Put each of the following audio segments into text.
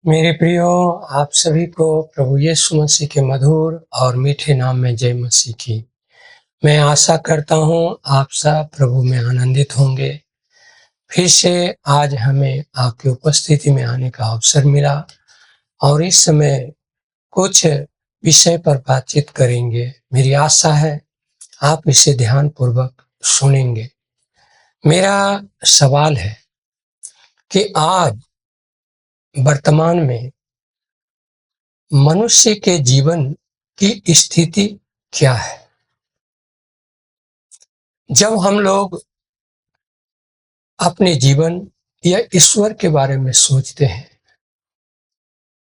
मेरे प्रियो, आप सभी को प्रभु यीशु मसीह के मधुर और मीठे नाम में जय मसीह की। मैं आशा करता हूँ आप सब प्रभु में आनंदित होंगे। फिर से आज हमें आपकी उपस्थिति में आने का अवसर मिला और इस समय कुछ विषय पर बातचीत करेंगे। मेरी आशा है आप इसे ध्यानपूर्वक सुनेंगे। मेरा सवाल है कि आज वर्तमान में मनुष्य के जीवन की स्थिति क्या है? जब हम लोग अपने जीवन या ईश्वर के बारे में सोचते हैं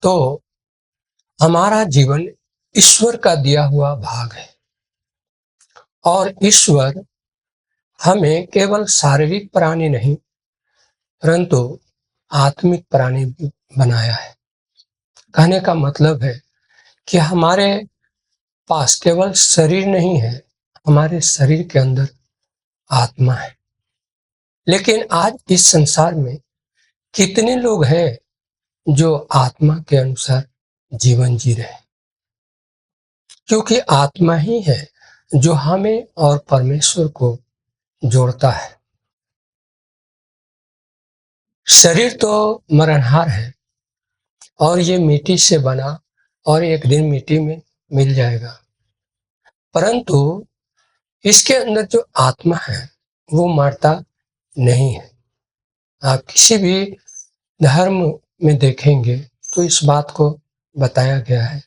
तो हमारा जीवन ईश्वर का दिया हुआ भाग है और ईश्वर हमें केवल शारीरिक प्राणी नहीं परंतु आत्मिक प्राणी भी बनाया है। कहने का मतलब है कि हमारे पास केवल शरीर नहीं है, हमारे शरीर के अंदर आत्मा है। लेकिन आज इस संसार में कितने लोग हैं जो आत्मा के अनुसार जीवन जी रहे हैं? क्योंकि आत्मा ही है जो हमें और परमेश्वर को जोड़ता है। शरीर तो मरणहार है और ये मिट्टी से बना और एक दिन मिट्टी में मिल जाएगा, परंतु इसके अंदर जो आत्मा है वो मरता नहीं है। आप किसी भी धर्म में देखेंगे तो इस बात को बताया गया है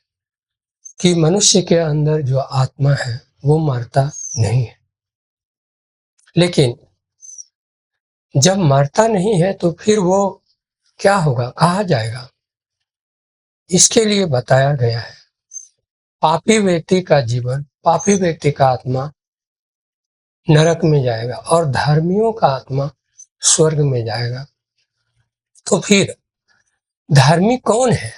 कि मनुष्य के अंदर जो आत्मा है वो मरता नहीं है। लेकिन जब मरता नहीं है तो फिर वो क्या होगा, कहा जाएगा? इसके लिए बताया गया है पापी व्यक्ति का जीवन, पापी व्यक्ति का आत्मा नरक में जाएगा और धर्मियों का आत्मा स्वर्ग में जाएगा। तो फिर धर्मी कौन है?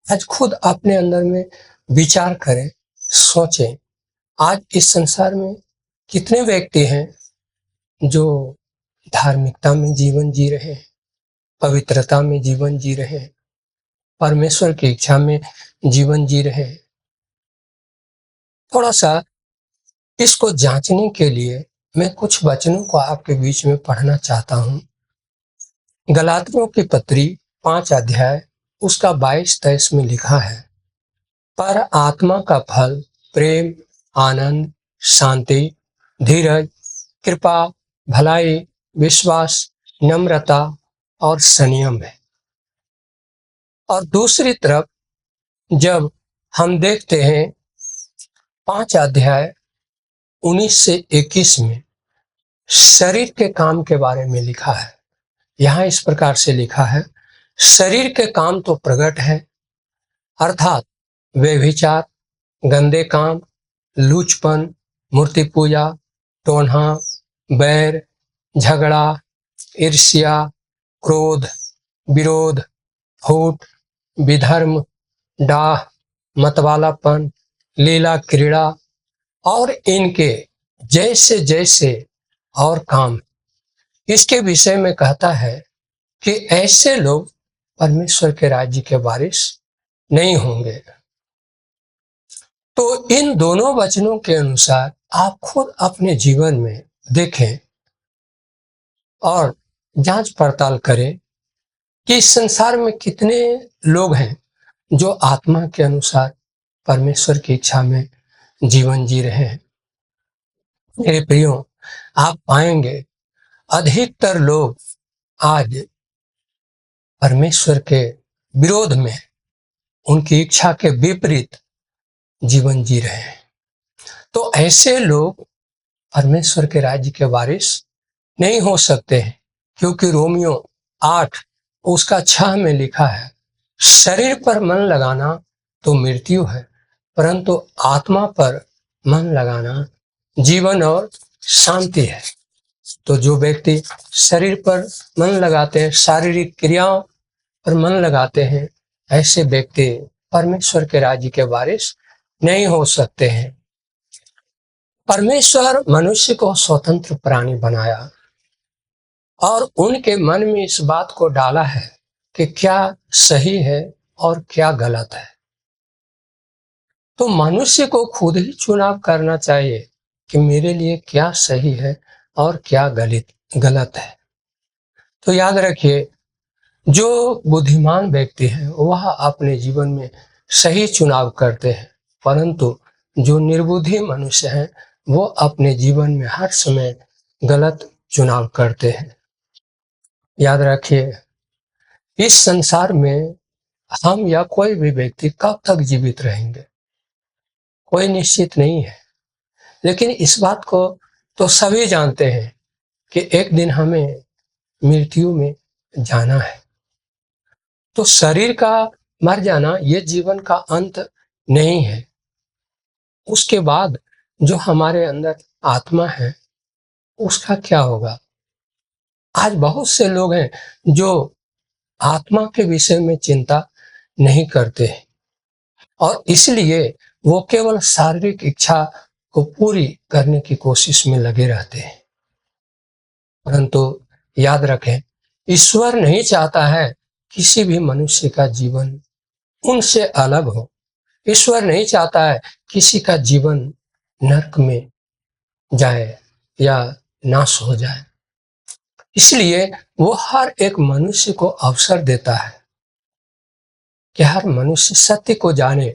आज खुद अपने अंदर में विचार करें, सोचें। आज इस संसार में कितने व्यक्ति हैं जो धार्मिकता में जीवन जी रहे हैं, पवित्रता में जीवन जी रहे हैं, परमेश्वर की इच्छा में जीवन जी रहे हैं। थोड़ा सा इसको जांचने के लिए मैं कुछ वचनों को आपके बीच में पढ़ना चाहता हूं। गलातियों की पत्री 5 अध्याय उसका 22-23 में लिखा है, पर आत्मा का फल प्रेम, आनंद, शांति, धीरज, कृपा, भलाई, विश्वास, नम्रता और संयम है। और दूसरी तरफ जब हम देखते हैं 5 अध्याय 19 से 21 में शरीर के काम के बारे में लिखा है। यहाँ इस प्रकार से लिखा है, शरीर के काम तो प्रकट है, अर्थात व्यभिचार, गंदे काम, लूचपन, मूर्ति पूजा, टोन्हा, बैर, झगड़ा, ईर्ष्या, क्रोध, विरोध, फूट, विधर्म, डाह, मतवालापन, लीला क्रीड़ा और इनके जैसे जैसे और काम। इसके विषय में कहता है कि ऐसे लोग परमेश्वर के राज्य के वारिस नहीं होंगे। तो इन दोनों वचनों के अनुसार आप खुद अपने जीवन में देखें और जांच पड़ताल करें कि इस संसार में कितने लोग हैं जो आत्मा के अनुसार परमेश्वर की इच्छा में जीवन जी रहे हैं। मेरे प्रियो, आप पाएंगे अधिकतर लोग आज परमेश्वर के विरोध में, उनकी इच्छा के विपरीत जीवन जी रहे हैं। तो ऐसे लोग परमेश्वर के राज्य के वारिस नहीं हो सकते हैं, क्योंकि रोमियो 8 उसका 6 में लिखा है, शरीर पर मन लगाना तो मृत्यु है, परंतु आत्मा पर मन लगाना जीवन और शांति है। तो जो व्यक्ति शरीर पर मन लगाते हैं, शारीरिक क्रियाओं पर मन लगाते हैं, ऐसे व्यक्ति परमेश्वर के राज्य के वारिस नहीं हो सकते हैं। परमेश्वर मनुष्य को स्वतंत्र प्राणी बनाया और उनके मन में इस बात को डाला है कि क्या सही है और क्या गलत है। तो मनुष्य को खुद ही चुनाव करना चाहिए कि मेरे लिए क्या सही है और क्या गलत है। तो याद रखिए, जो बुद्धिमान व्यक्ति हैं वह अपने जीवन में सही चुनाव करते हैं, परंतु जो निर्बुद्धि मनुष्य हैं वो अपने जीवन में हर समय गलत चुनाव करते हैं। याद रखिए, इस संसार में हम या कोई भी व्यक्ति कब तक जीवित रहेंगे कोई निश्चित नहीं है, लेकिन इस बात को तो सभी जानते हैं कि एक दिन हमें मृत्यु में जाना है। तो शरीर का मर जाना ये जीवन का अंत नहीं है। उसके बाद जो हमारे अंदर आत्मा है उसका क्या होगा। आज बहुत से लोग हैं जो आत्मा के विषय में चिंता नहीं करते हैं और इसलिए वो केवल शारीरिक इच्छा को पूरी करने की कोशिश में लगे रहते हैं। परंतु याद रखें, ईश्वर नहीं चाहता है किसी भी मनुष्य का जीवन उनसे अलग हो। ईश्वर नहीं चाहता है किसी का जीवन नरक में जाए या नाश हो जाए। इसलिए वो हर एक मनुष्य को अवसर देता है कि हर मनुष्य सत्य को जाने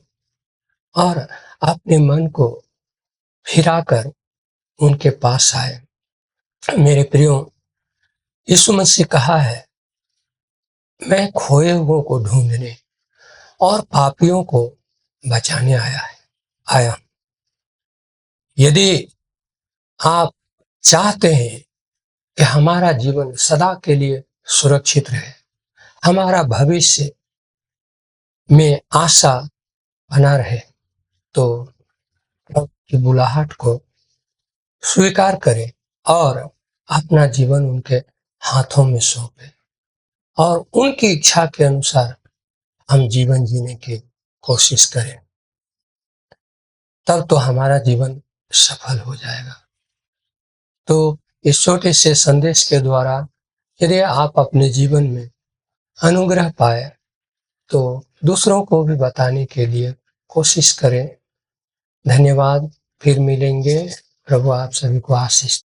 और अपने मन को फिराकर उनके पास आए। मेरे प्रियो, यीशु मसीह कहा है, मैं खोए हुओं को ढूंढने और पापियों को बचाने आया। यदि आप चाहते हैं कि हमारा जीवन सदा के लिए सुरक्षित रहे, हमारा भविष्य में आशा बना रहे, तो प्रभु की बुलाहट को स्वीकार करें और अपना जीवन उनके हाथों में सौंपे और उनकी इच्छा के अनुसार हम जीवन जीने की कोशिश करें। तब तो हमारा जीवन सफल हो जाएगा। तो इस छोटे से संदेश के द्वारा यदि आप अपने जीवन में अनुग्रह पाए तो दूसरों को भी बताने के लिए कोशिश करें। धन्यवाद। फिर मिलेंगे। प्रभु आप सभी को आशीष